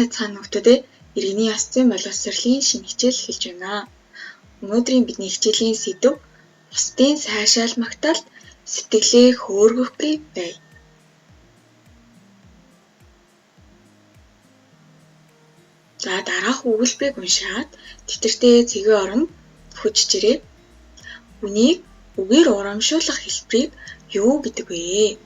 мэцхан нөхдөдөө иргэний ёс зүйн боловсролын шинэ хичээл эхэлж байна. Өнөөдрийн бидний хичээлийн сэдэв бусдын сайшаал магтаалд сэтгэлээ хөөргөхгүй бай. За дараах өгүүлбэрийг уншаад тэтэртээ цэгийн оронд бүхэж ирээ. Үнийг үгээр урамшуулах хэлбэрийг юу гэдэг вэ?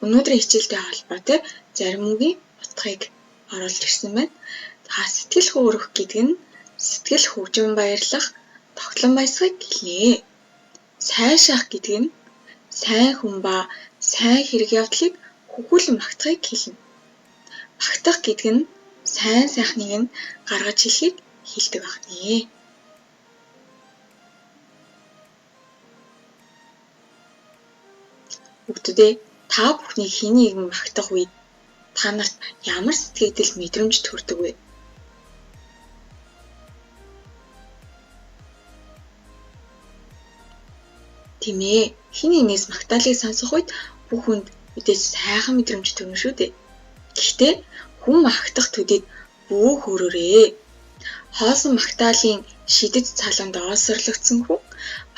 Өнөөдрийн хичээлтэй холбоотой зарим үгийн утгыг оруулж ирсэн байна. За сэтгэл хөөрөх гэдэг нь сэтгэл хөгжим баярлах, тогтлон баясгахыг хэлнэ. Сайшаах гэдэг нь сайн хүн ба сайн хэрэг явдлыг хөхүүлэн магтахыг хэлнэ. Магтах гэдэг нь сайн сайхныг нь гаргаж хэлэхийг хэлдэг байна. Хүүхдүүдээ та бүхний хэн нэгэн магтах үед та нарт ямар сэтгэл мэдрэмж төрдөг вэ? Тийм ээ, хэн нэгнээс магтаалыг сонсох үед бүх хүнд мэдээж сайхан мэдрэмж төрнө шүү дээ. Гэхдээ хүн магтах төдийд бүү хөрөөрэй. Хоосон магтаалын шидэд цаланд оосорлогдсон хүн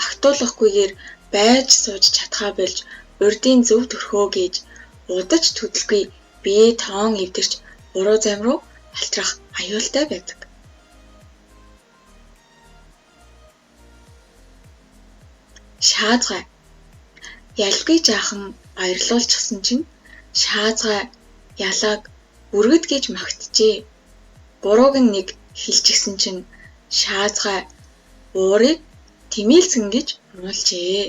магтуулахгүйгээр байж сууж чадхаа болж урдын зөв төрхөө гэж удаж төдөлгүй бие тоон эвдэрч буруу зам руу алтрах аюултай байдаг. Шаазгай. Ялгүй жаахан баярлуулчихсан чинь шаазгай ялааг бүргэд гэж магтжээ. Бурууг нэг хэлчихсэн чинь шаазгай уурыг тэмээлсэн гэж муулжээ.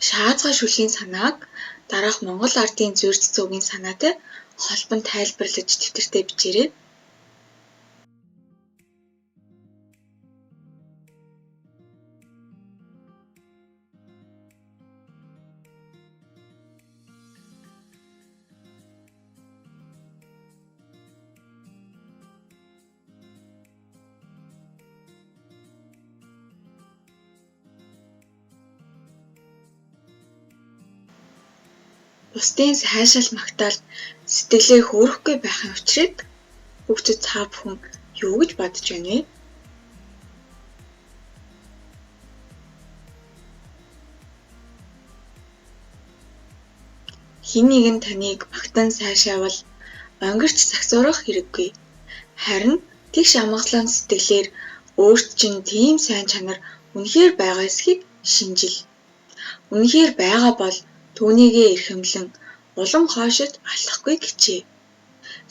Шаазгай шүлгийн санааг дараах Монгол ардын зүйр цэцүүгийн санаатай холбон тайлбарлаж тэтэртээ бичээрэй. Бусдын сайшаал магтаал сэтгэлээ хөөрөхгүй байхын учрыг хүүхдүүд та бүхэн юу гэж бодож байна вэ? Хэн нэгэн таныг магтан сайшаавал онгирч сагсуурах хэрэггүй. Харин тэгш амгалан сэтгэлээр өөрт чинь тийм сайн чанар үнэхээр байгаа эсхийг шинжил. Үнэхээр байгаа бол түүнийгээ эрхэмлэн улам хоошиж алахгүй гэчээ.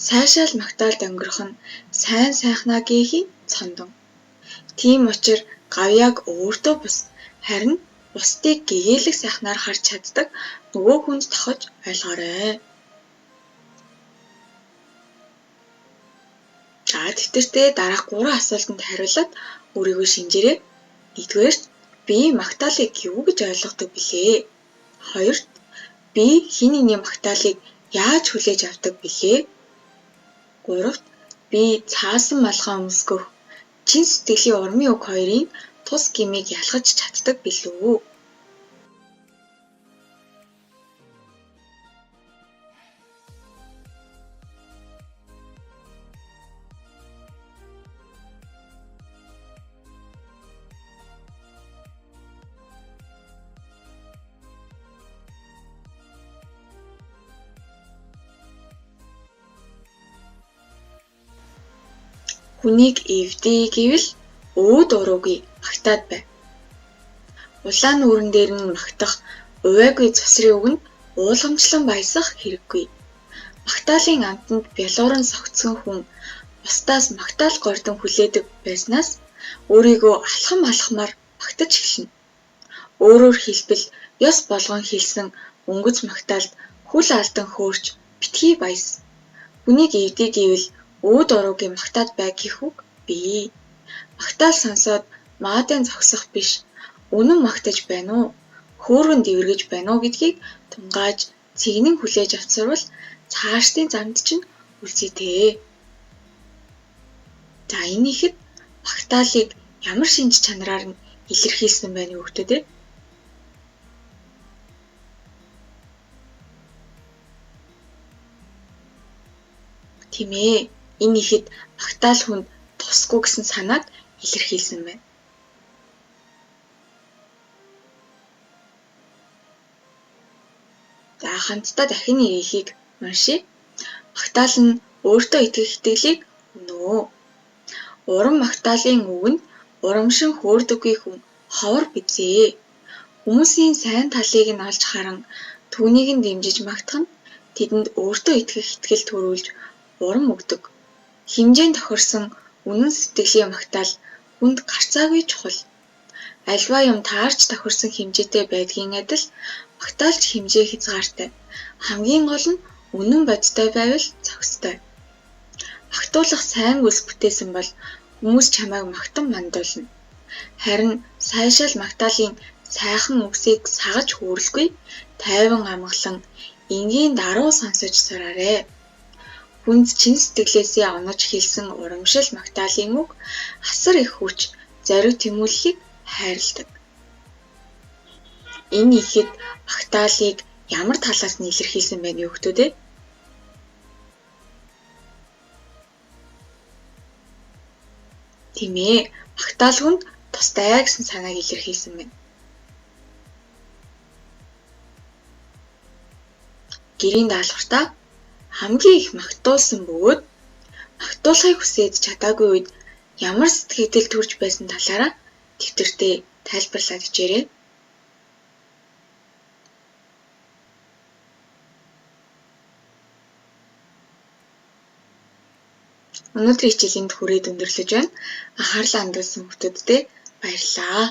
Сайшаал магтаалд өнгөрөх нь сайн сайхнаа гээхийн цондон. Тийм учраас гавьяаг өөртөө бус харин бусдыг гэгээлэх сайхнаар харж чаддаг нөгөө хүнд тохож ойлгоорой. За тэтэртээ дараах 3 асуултанд хариулаад өөрийгөө шинжээрэй. 1-р би магтаалыг юу гэж ойлгодог билээ? 2-р би хэн нэгний магтаалыг яаж хүлээж авдаг билээ? 3-т би цаасан малгай өмсгөх чин сэтгэлийн урмын үг хоёрын тус гмийг ялгаж чаддаг билүү? Хүнийг эвдээ гэвэл өөд уруугүй магтаад бай. Улаан нүүрэн дээр нь магтах увайгүй цусрын үгэнд уулгамжлан баясах хэрэггүй. Магтаалын амтанд бялууран согтсон хүн бусдаас магтаал гордон хүлээдэг байснаас өөрийгөө алхамаар магтаж эхэлнэ. Өөрөөр хэлбэл ёс болгон хэлсэн өнгөц магтаалд хүл алдан хөөрч битгий баяс. Хүнийг эвдээ гэвэл өөд уруугийн магтаад бай гэх үг бий. Магтаал сонсоод маадын зогсох биш. Үнэн магтаж байна уу? Хөөргөн дэвэргэж байна уу гэдгийг тунгааж цэгнэн хүлээж авцарвал цаашдын замд чинь үлзийтэй. За энэ ихэд магтаалыг ямар шинж чанараар нь илэрхийлсэн байна вэ хүүхдүүд? Тийм ээ. Энэ ихэд магтаал хүнд тусгүй гэсэн санааг илэрхийлсэн байна. За хамтдаа дахин нэг ихийг уншийе. Магтаал нь өөртөө итгэх итгэлийг өгнө. Уран магтаалын үгэнд урамшин хөөрдөггүй хүн ховор бизээ. Хүмүүсийн сайн талыг нь олж харан түүнийг нь дэмжиж магтах нь тэдэнд өөртөө итгэх итгэл төрүүлж урам өгдөг. Хэмжээнд тохирсон үнэн сэтгэлийн магтаал хүнд гарцаагүй чухал. Альва юм таарч тохирсон хэмжээтэй байдгийн адил магтаалч хэмжээ хязгаартай. Хамгийн гол нь үнэн бодтой байвал зохистой. Магтуулах сайн үлс бүтээсэн бол хүмүүс чамайг магтан мандуулна. Харин сайшаал магтаалын сайхан үгсийг сагаж хүүрлэхгүй тайван амгалан энгийн даруй сонсож сураарай. Хүнд чин сэтгэлээсээ онож хэлсэн урамшил магтаалын үг асар их хүч зориг тэмүүллийг хайрладаг. Энэ ихэд магтаалыг ямар талаас нь илэрхийлсэн байна вэ хүүхдүүд? Тийм ээ. Магтаал хүнд тустай гэсэн санааг илэрхийлсэн байна. Гэрийн даалгавартаа хамгийн их магтуулсан бөгөөд магтуулахыг хүсэж чадаагүй үед ямар сэтгэл төрж байсан талаараа дэвтэртээ тайлбарлаад хичээрэй. Өнөөдрийн хичээлийн хүрээд өндөрлөж байна. Анхаарлаа хандуулсан хүмүүстээ баярлалаа.